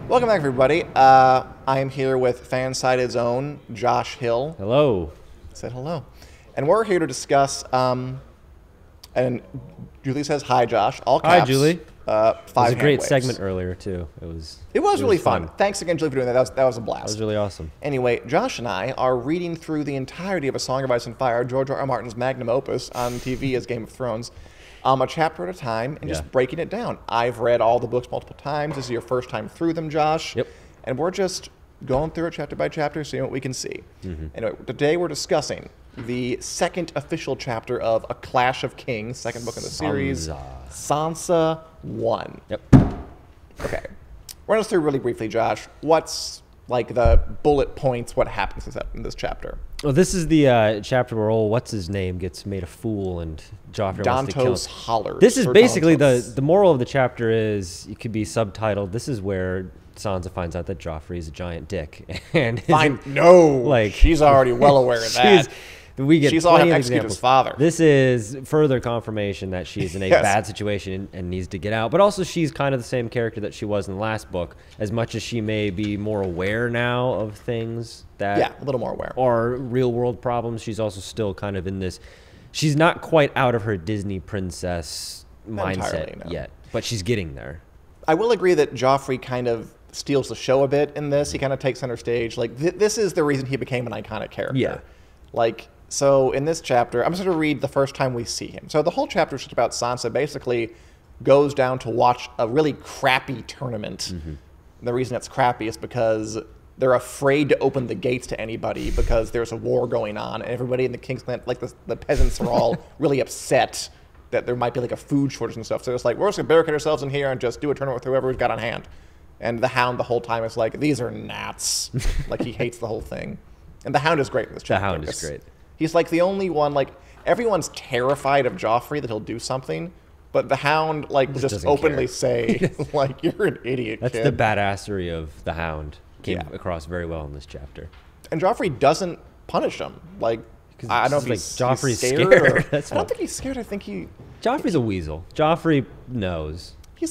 Welcome back, everybody. I am here with Fansided's own Josh Hill. Hello. Said hello. And we're here to discuss, and Julie says, hi, Josh. All caps. Hi, Julie. Five It was a great waves. segment earlier, too. It was really fun. Thanks again, Julie, for doing that. That was a blast. That was really awesome. Anyway, Josh and I are reading through the entirety of A Song of Ice and Fire, George R. R. Martin's magnum opus on TV as Game of Thrones, a chapter at a time, and just breaking it down. I've read all the books multiple times. This is your first time through them, Josh. Yep. And we're just going through it chapter by chapter, seeing what we can see. Anyway, today we're discussing the second official chapter of A Clash of Kings, second book in the series, Sansa 1. Yep. Okay. Run us through really briefly, Josh. What's like the bullet points, what happens in this chapter? Well, this is the chapter where old what's-his-name gets made a fool and Joffrey wants to kill him. Dantos hollers. This is basically Dantos. the moral of the chapter is, it could be subtitled, this is where Sansa finds out that Joffrey is a giant dick. And she's already well aware of that. We get she's all plenty have of executed examples. his father. This is further confirmation that she's in a bad situation and needs to get out. But also she's kind of the same character that she was in the last book, as much as she may be more aware now of things that a little more aware. are real world problems. She's also still kind of in this, she's not quite out of her Disney princess mindset yet, but she's getting there. I will agree that Joffrey kind of steals the show a bit in this. He kind of takes center stage. Like, this is the reason he became an iconic character. Yeah. Like, so in this chapter, I'm just going to read the first time we see him. So the whole chapter is just about Sansa basically goes down to watch a really crappy tournament. The reason it's crappy is because they're afraid to open the gates to anybody because there's a war going on, and everybody in the King's Land, like the peasants are all really upset that there might be like a food shortage and stuff. So it's like, we're just going to barricade ourselves in here and just do a tournament with whoever we've got on hand. And the Hound the whole time is like, these are gnats. Like, he hates the whole thing. And the Hound is great in this chapter. The Hound is great. He's like the only one, like, everyone's terrified of Joffrey that he'll do something, but the Hound, like, just openly say, like, you're an idiot, That's kid. the badassery of the Hound. Came across very well in this chapter. And Joffrey doesn't punish him. Like, I don't know if like he's Joffrey's scared. scared. I don't think he's scared. I think he... Joffrey's a weasel. Joffrey knows. He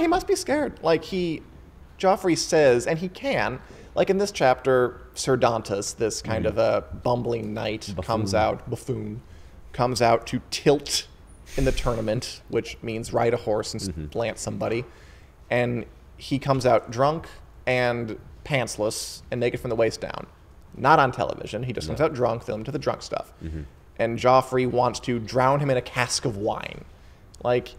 must be scared. Like, Joffrey says, and he can, like in this chapter, Sir Dantos, this kind of a bumbling knight, buffoon, comes out to tilt in the tournament, which means ride a horse and lance somebody. And he comes out drunk and pantsless and naked from the waist down. Not on television. He just comes out drunk, throw him to the drunk stuff. And Joffrey wants to drown him in a cask of wine. Like,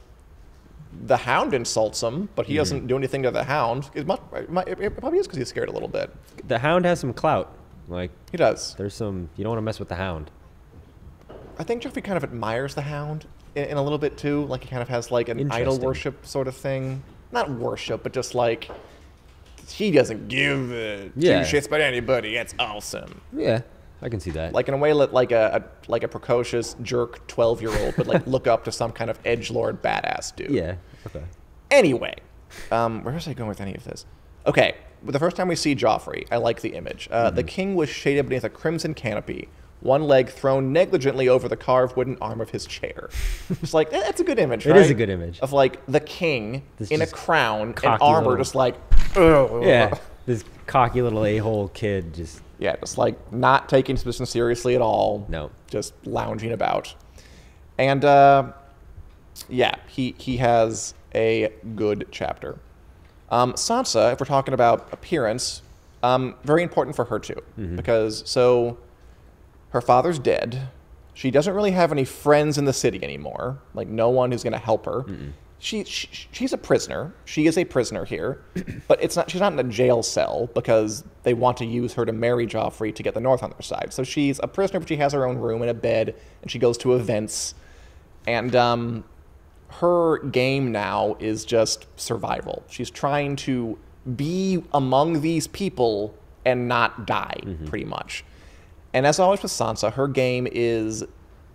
the Hound insults him, but he doesn't do anything to the Hound. It probably is because he's scared a little bit. The Hound has some clout. Like, He does. there's some, you don't want to mess with the Hound. I think Joffrey kind of admires the Hound in a little bit too. Like, he kind of has like an idol worship sort of thing. Not worship, but just like, he doesn't give two shits about anybody. It's awesome. Yeah, I can see that. Like, in a way, like a precocious jerk 12-year-old would like look up to some kind of edgelord badass dude. Yeah. Okay. Anyway, where was I going with any of this? Okay, the first time we see Joffrey, I like the image. The king was shaded beneath a crimson canopy, one leg thrown negligently over the carved wooden arm of his chair. It's like, that's a good image, right? It is a good image. Of like the king in a crown and armor, little, just like, ugh. Yeah, this cocky little a-hole kid just... Yeah, just like not taking his position seriously at all. No. Just lounging about. And yeah, he has a good chapter. Sansa, if we're talking about appearance, very important for her too. Because, so, her father's dead. She doesn't really have any friends in the city anymore. Like, no one who's going to help her. She's a prisoner. She is a prisoner here, but she's not in a jail cell because they want to use her to marry Joffrey to get the North on their side. So she's a prisoner, but she has her own room and a bed, and she goes to events. And her game now is just survival. She's trying to be among these people and not die, pretty much. And as always with Sansa, her game is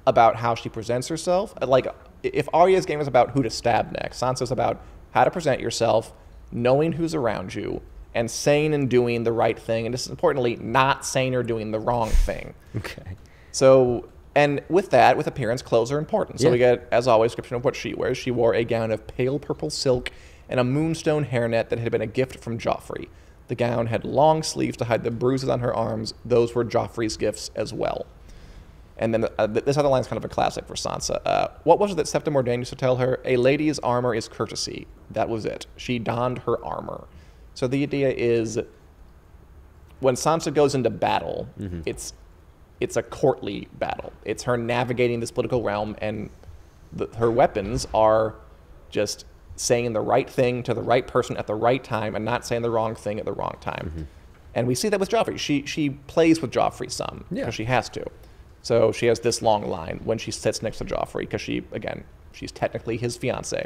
about how she presents herself. Like, if Arya's game is about who to stab next, Sansa's about how to present yourself, knowing who's around you, and saying and doing the right thing, and just importantly, not saying or doing the wrong thing. Okay. So, and with that, with appearance, clothes are important. So we get, as always, a description of what she wears. She wore a gown of pale purple silk and a moonstone hairnet that had been a gift from Joffrey. The gown had long sleeves to hide the bruises on her arms. Those were Joffrey's gifts as well. And then this other line is kind of a classic for Sansa. What was it that Septa Mordain used to tell her? A lady's armor is courtesy. That was it. She donned her armor. So the idea is, when Sansa goes into battle, it's a courtly battle. It's her navigating this political realm, and her weapons are just saying the right thing to the right person at the right time and not saying the wrong thing at the wrong time. And we see that with Joffrey. She plays with Joffrey some because she has to. So she has this long line when she sits next to Joffrey because she's technically his fiance.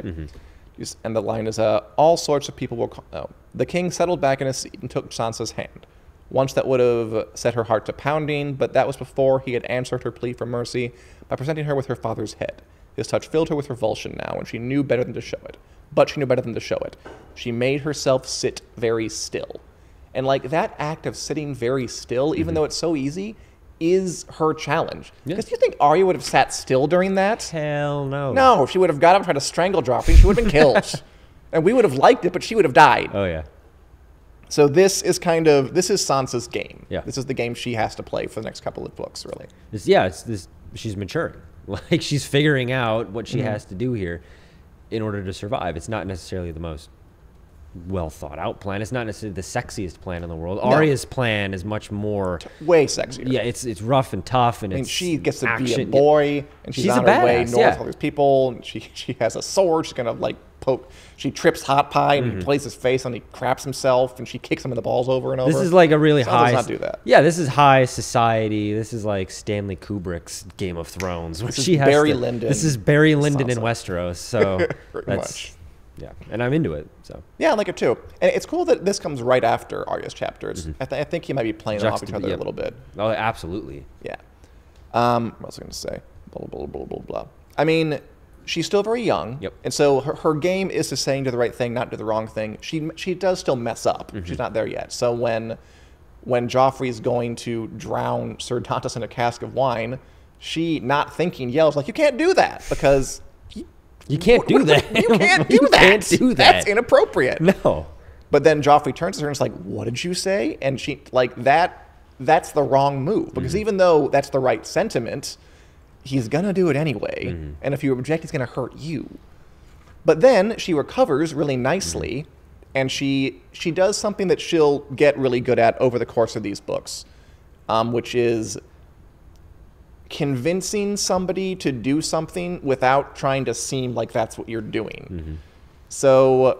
And the line is, all sorts of people will call. The king settled back in his seat and took Sansa's hand. Once that would have set her heart to pounding, but that was before he had answered her plea for mercy by presenting her with her father's head. His touch filled her with revulsion now, and she knew better than to show it. But she knew better than to show it. She made herself sit very still. And like that act of sitting very still, even though it's so easy, is her challenge. Because do you think Arya would have sat still during that? Hell no. No, she would have got up and tried to strangle Joffrey. She would have been killed. And we would have liked it, but she would have died. Oh, yeah. So this is Sansa's game. Yeah. This is the game she has to play for the next couple of books, really. She's maturing. Like, she's figuring out what she has to do here in order to survive. It's not necessarily the most well thought out plan. It's not necessarily the sexiest plan in the world. No. Arya's plan is much more way sexier. Yeah, it's rough and tough, and she gets to be a boy, and she's on her way north with all these people. And she has a sword. She's gonna like poke. She trips Hot Pie and he plays his face and he craps himself, and she kicks him in the balls over and over. This is like a really high. Does not do that. Yeah, this is high society. This is like Stanley Kubrick's Game of Thrones. Where she has Barry Lyndon. This is Barry Lyndon in Westeros. So pretty much. Yeah, and I'm into it. So yeah, I like it too. And it's cool that this comes right after Arya's chapter. I think he might be playing off each other a little bit. Oh, absolutely. Yeah. What was I going to say? Blah, blah, blah, blah, blah. I mean, she's still very young. Yep. And so her game is to saying do the right thing, not do the wrong thing. She does still mess up. She's not there yet. So when Joffrey's going to drown Sir Dantas in a cask of wine, she, not thinking, yells like, "You can't do that," because you can't do that. You can't do that. Can't do that. That's inappropriate. No. But then Joffrey turns to her and is like, "What did you say?" And she like that's the wrong move, because even though that's the right sentiment, he's gonna do it anyway. And if you object, he's gonna hurt you. But then she recovers really nicely, and she does something that she'll get really good at over the course of these books, which is convincing somebody to do something without trying to seem like that's what you're doing. So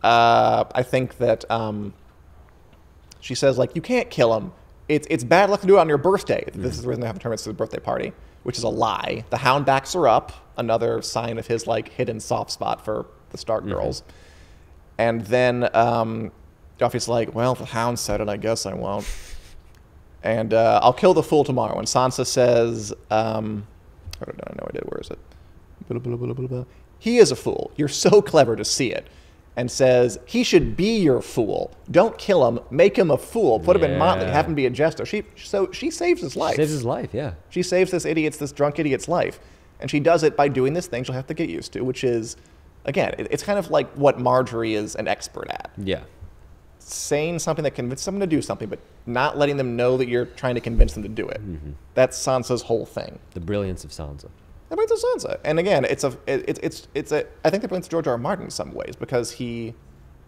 I think that she says, like, "You can't kill him. It's bad luck to do it on your birthday." This is the reason they have tournaments to the birthday party, which is a lie. The Hound backs her up, another sign of his like hidden soft spot for the Stark girls. And then Joffrey's like, "Well, the Hound said it, I guess I won't. And I'll kill the fool tomorrow." And Sansa says, I know I did. Where is it? Blah, blah, blah, blah, blah. "He is a fool. You're so clever to see it." And says, "He should be your fool. Don't kill him. Make him a fool. Put him in motley. Have him be a jester." So she saves his life. Saves his life, yeah. She saves this drunk idiot's life. And she does it by doing this thing she'll have to get used to, which is, again, it's kind of like what Marjorie is an expert at. Yeah. Saying something that convinces someone to do something, but not letting them know that you're trying to convince them to do it. That's Sansa's whole thing. The brilliance of Sansa. The brilliance of Sansa. And again, I think the brilliance of George R. R. Martin in some ways, because the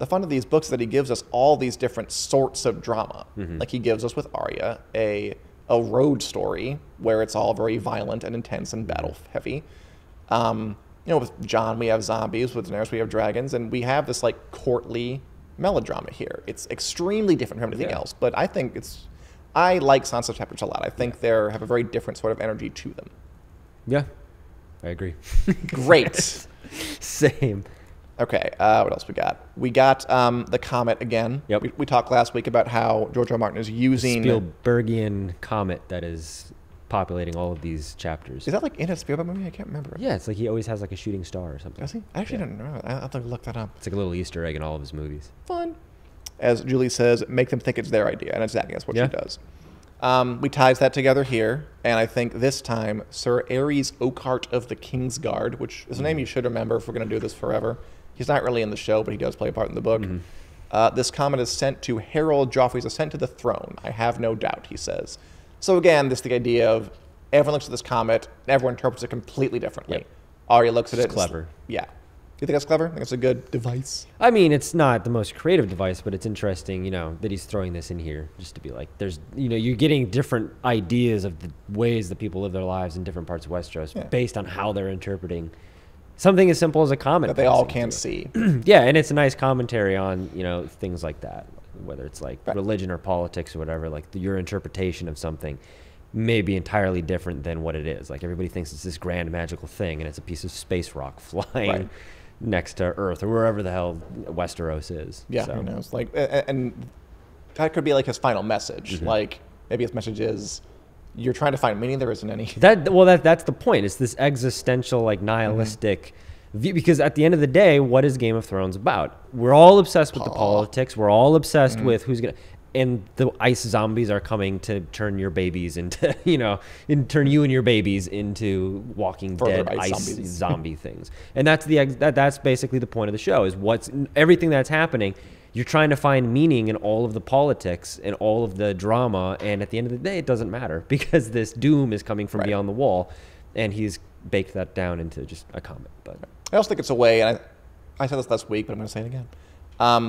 fun of these books is that he gives us all these different sorts of drama. Like he gives us with Arya a road story where it's all very violent and intense and battle heavy. With Jon we have zombies, with Daenerys we have dragons, and we have this like courtly melodrama here. It's extremely different from anything else, but I think I like Sansa chapters a lot. I think they have a very different sort of energy to them. Yeah, I agree. Great. Same. Okay, what else we got? We got the comet again. Yep. We talked last week about how George R. R. Martin is using Spielbergian comet that is populating all of these chapters. Is that like in a Spielberg movie? I can't remember. Yeah, it's like he always has like a shooting star or something. Does he? I actually didn't know. I have to look that up. It's like a little Easter egg in all of his movies. Fun. As Julie says, make them think it's their idea, and exactly that's what she does. We ties that together here, and I think this time Sir Aerys Oakheart of the Kingsguard, which is a name you should remember if we're going to do this forever. He's not really in the show, but he does play a part in the book. This comment is sent to herald Joffrey's ascent to the throne. I have no doubt, he says. So again, this is the idea of everyone looks at this comet, and everyone interprets it completely differently. Yep. Arya looks at it. It's clever. Yeah. You think that's clever? I think it's a good device. I mean, it's not the most creative device, but it's interesting, you know, that he's throwing this in here just to be like, there's, you know, you're getting different ideas of the ways that people live their lives in different parts of Westeros based on how they're interpreting something as simple as a comet that they all can see. Yeah, and it's a nice commentary on, you know, things like that, whether it's like religion or politics or whatever, like your interpretation of something may be entirely different than what it is. Like everybody thinks it's this grand magical thing, and it's a piece of space rock flying next to Earth or wherever the hell Westeros is. Yeah, so. who knows? Like, and that could be like his final message. Like maybe his message is, you're trying to find meaning, there isn't any. That's the point. It's this existential, like nihilistic view, because at the end of the day, what is Game of Thrones about? We're all obsessed with the politics. We're all obsessed with who's gonna. And the ice zombies are coming to turn your babies into, you know, and turn you and your babies into Walking Dead ice zombie things. And that's that's basically the point of the show, is everything that's happening. You're trying to find meaning in all of the politics and all of the drama, and at the end of the day, it doesn't matter because this doom is coming from beyond the wall, and he's baked that down into just a comment. But I also think it's a way, and I said this last week, but I'm going to say it again,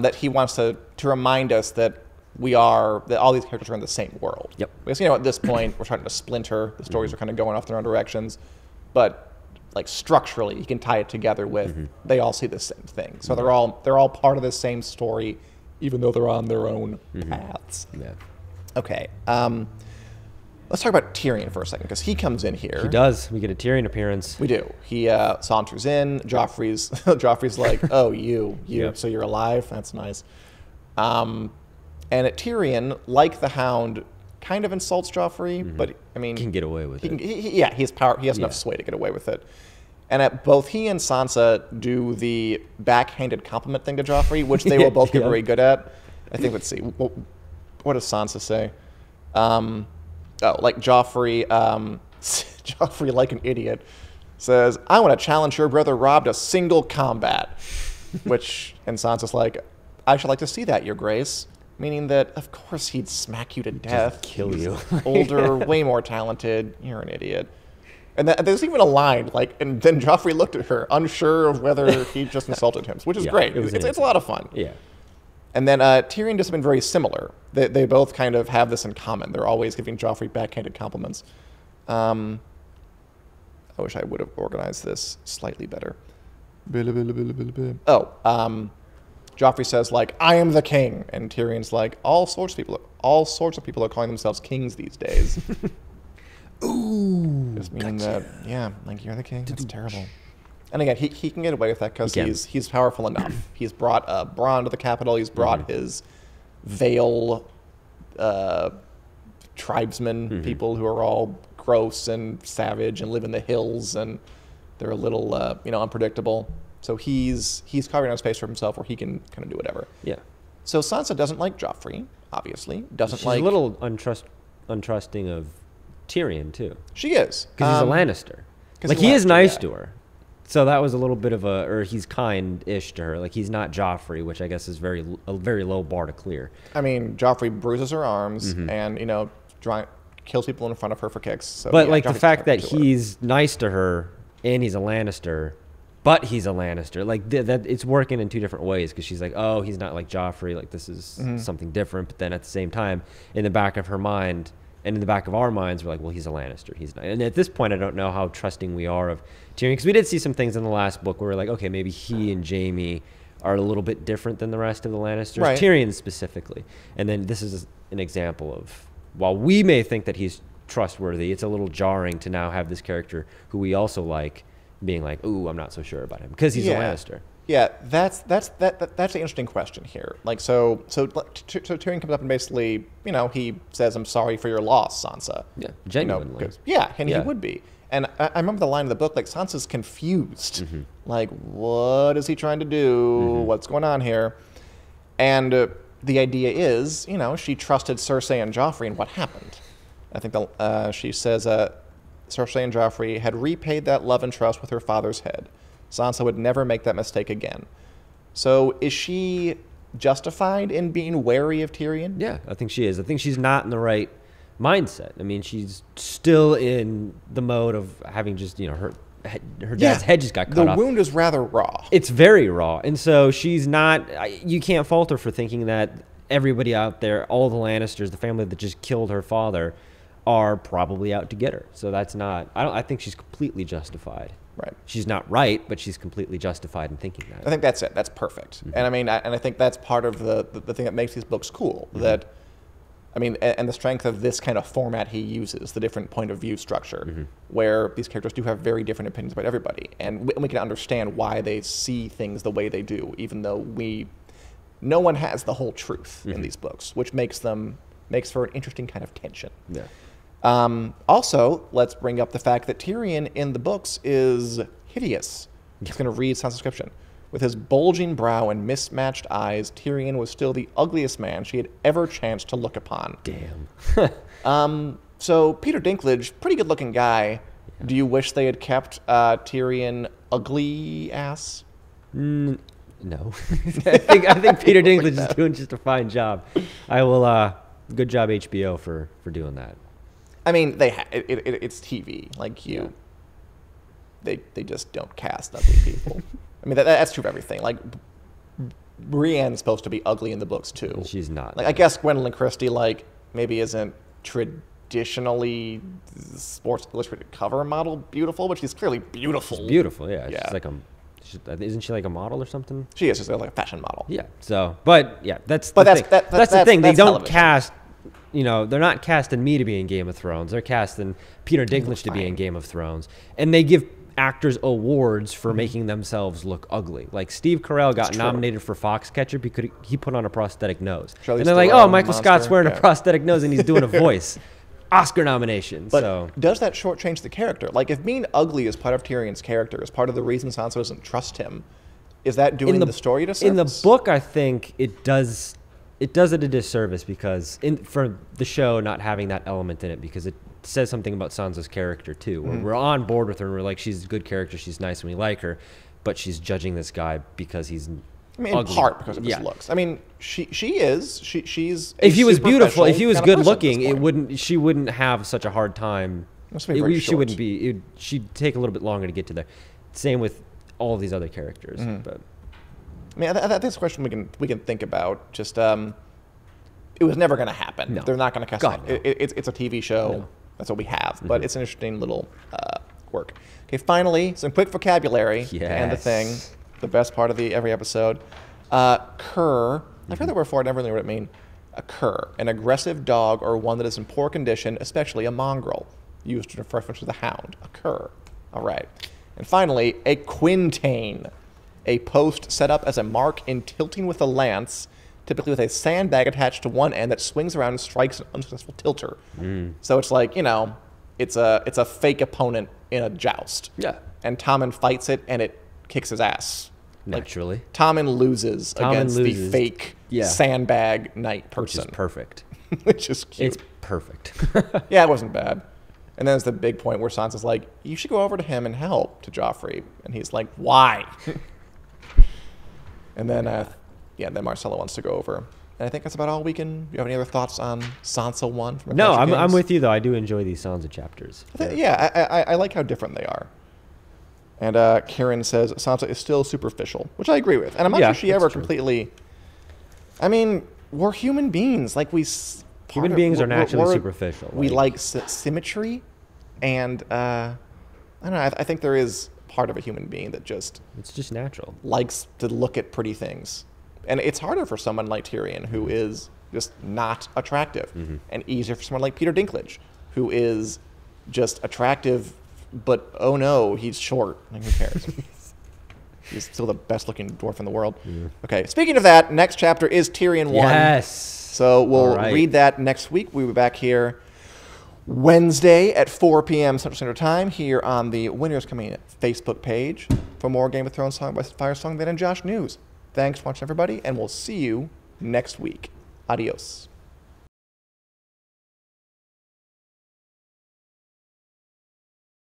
that he wants to remind us that that all these characters are in the same world. Yep. Because, you know, at this point, we're starting to splinter. The stories are kind of going off their own directions. But, like, structurally, you can tie it together with they all see the same thing. So they're all part of the same story, even though they're on their own paths. yeah. Okay. Let's talk about Tyrion for a second, because he comes in here. He does. We get a Tyrion appearance. We do. He saunters in. Joffrey's like, oh, you. Yep. So you're alive? That's nice. And Tyrion, like the Hound, kind of insults Joffrey, but I mean, He can get away with it. He has power. He has enough sway to get away with it. And both he and Sansa do the backhanded compliment thing to Joffrey, which they will both get very good at. I think. Let's see. What does Sansa say? Like Joffrey. Joffrey, like an idiot, says, "I want to challenge your brother Robb to single combat," and Sansa's like, "I should like to see that, Your Grace." Meaning that, of course, he'd smack you to death. Just kill you. Older, way more talented. You're an idiot. And there's even a line, like, and then Joffrey looked at her, unsure of whether he just insulted him, which is great. It's a lot of fun. Yeah. And then Tyrion does something very similar. They both kind of have this in common. They're always giving Joffrey backhanded compliments. I wish I would have organized this slightly better. Joffrey says, like, I am the king. And Tyrion's like, all sorts of people are calling themselves kings these days. Ooh. Just meaning that, like, you're the king. That's terrible. And again, he can get away with that because he's powerful enough. He's brought Bronn to the capital. He's brought his Vale tribesmen, people who are all gross and savage and live in the hills, and they're a little, unpredictable. So he's carving out space for himself where he can kind of do whatever. Yeah. So Sansa doesn't like Joffrey, obviously. She's a little untrusting of Tyrion, too. She is. Because he's a Lannister. Like, he is nice to her. So that was a little bit of or he's kind-ish to her. Like, he's not Joffrey, which I guess is a very low bar to clear. I mean, Joffrey bruises her arms and, kills people in front of her for kicks. So, but, like, Joffrey's the fact that he's nice to her and he's a Lannister... But he's a Lannister. Like, that it's working in two different ways, because she's like, oh, he's not like Joffrey. Like, this is something different. But then at the same time, in the back of her mind and in the back of our minds, we're like, well, he's a Lannister. He's not. And at this point, I don't know how trusting we are of Tyrion, because we did see some things in the last book where we're like, okay, maybe he and Jaime are a little bit different than the rest of the Lannisters. Right. Tyrion specifically. And then this is an example of, while we may think that he's trustworthy, it's a little jarring to now have this character who we also like being like, ooh, I'm not so sure about him, because he's a Lannister. Yeah, that's an interesting question here. Like, so Tyrion comes up and basically, he says, "I'm sorry for your loss, Sansa." Yeah, genuinely. He would be. And I remember the line in the book, like, Sansa's confused. Like, what is he trying to do? What's going on here? And the idea is, she trusted Cersei and Joffrey, and what happened? I think she says, Cersei and Joffrey had repaid that love and trust with her father's head. Sansa would never make that mistake again. So is she justified in being wary of Tyrion? Yeah, I think she is. I think she's not in the right mindset. I mean, she's still in the mode of having just, her dad's head just got cut off. The wound is rather raw. It's very raw. And so she's not, you can't fault her for thinking that everybody out there, all the Lannisters, the family that just killed her father, are probably out to get her. So that's not, I think she's completely justified. Right. She's not right, but she's completely justified in thinking that. I think that's it. That's perfect. And I mean, I think that's part of the thing that makes these books cool. That, I mean, and the strength of this kind of format he uses, the different point of view structure, where these characters do have very different opinions about everybody, and we can understand why they see things the way they do, even though no one has the whole truth in these books, which makes for an interesting kind of tension. Yeah. Also, let's bring up the fact that Tyrion in the books is hideous. He's going to read Sansa's description. With his bulging brow and mismatched eyes, Tyrion was still the ugliest man she had ever chanced to look upon. Damn. So Peter Dinklage, pretty good-looking guy. Yeah. Do you wish they had kept Tyrion ugly ass? No. I think Peter Dinklage is doing just a fine job. I will. Good job, HBO, for doing that. I mean, it's TV. Like they just don't cast ugly people. I mean, that's true of everything. Like, Brienne's supposed to be ugly in the books too. She's not. Like, I guess Gwendolyn Christie, maybe isn't traditionally Sports Illustrated cover model beautiful, but she's clearly beautiful. She's beautiful, yeah. She's isn't she like a model or something? She is. She's like a fashion model. Yeah. So, but yeah, that's the thing. They don't cast. They're not casting me to be in Game of Thrones. They're casting Peter Dinklage to be in Game of Thrones. And they give actors awards for making themselves look ugly. Like Steve Carell got nominated for Foxcatcher because he put on a prosthetic nose. And they're like, oh, Michael Scott's wearing a prosthetic nose and he's doing a voice. Oscar nomination. But does that shortchange the character? Like, if being ugly is part of Tyrion's character, is part of the reason Sansa doesn't trust him, is that doing the story to service? In the book, I think it does. It does it a disservice because for the show not having that element in it, because it says something about Sansa's character too. We're on board with her and we're like, she's a good character, she's nice and we like her, but she's judging this guy because he's ugly. In part because of his looks. I mean, she's if he was beautiful, if he was good looking, she wouldn't have such a hard time. She wouldn't be. She'd take a little bit longer to get to there. Same with all of these other characters, but. I mean, I think it's a question we can think about. Just, it was never going to happen. No. They're not going to cast it. It's a TV show. No. That's what we have. But it's an interesting little work. Okay, finally, some quick vocabulary to end the thing. The best part of every episode. Cur. I've heard that word before. I never knew what it means. A cur, an aggressive dog or one that is in poor condition, especially a mongrel, used in reference to the hound. A cur. All right. And finally, a quintain. A post set up as a mark in tilting with a lance, typically with a sandbag attached to one end that swings around and strikes an unsuccessful tilter. So it's like, it's a fake opponent in a joust. Yeah. And Tommen fights it, and it kicks his ass. Naturally. Like, Tommen loses against the fake sandbag knight person. Which is perfect. Which is cute. It's perfect. Yeah, it wasn't bad. And then there's the big point where Sansa's like, you should go over to him and help, to Joffrey. And he's like, why? And then, then Marcella wants to go over. And I think that's about all we can. Do you have any other thoughts on Sansa 1? From no, I'm with you, though. I do enjoy these Sansa chapters. I like how different they are. And Karen says Sansa is still superficial, which I agree with. And I'm not sure she ever completely... I mean, we're human beings. Like, human beings are naturally superficial. We like symmetry. And, I don't know, I think there is part of a human being that it's just natural, likes to look at pretty things. And it's harder for someone like Tyrion, who is just not attractive, and easier for someone like Peter Dinklage, who is just attractive, but oh no, he's short. Like, who cares? He's still the best looking dwarf in the world. Okay, speaking of that, next chapter is Tyrion 1. Yes. So we'll read that next week. We'll be back here Wednesday at 4 p.m. Central Standard Time here on the Winners Coming Facebook page for more Game of Thrones Song by Fire Song Then and Josh news. Thanks for watching, everybody, and we'll see you next week. Adios.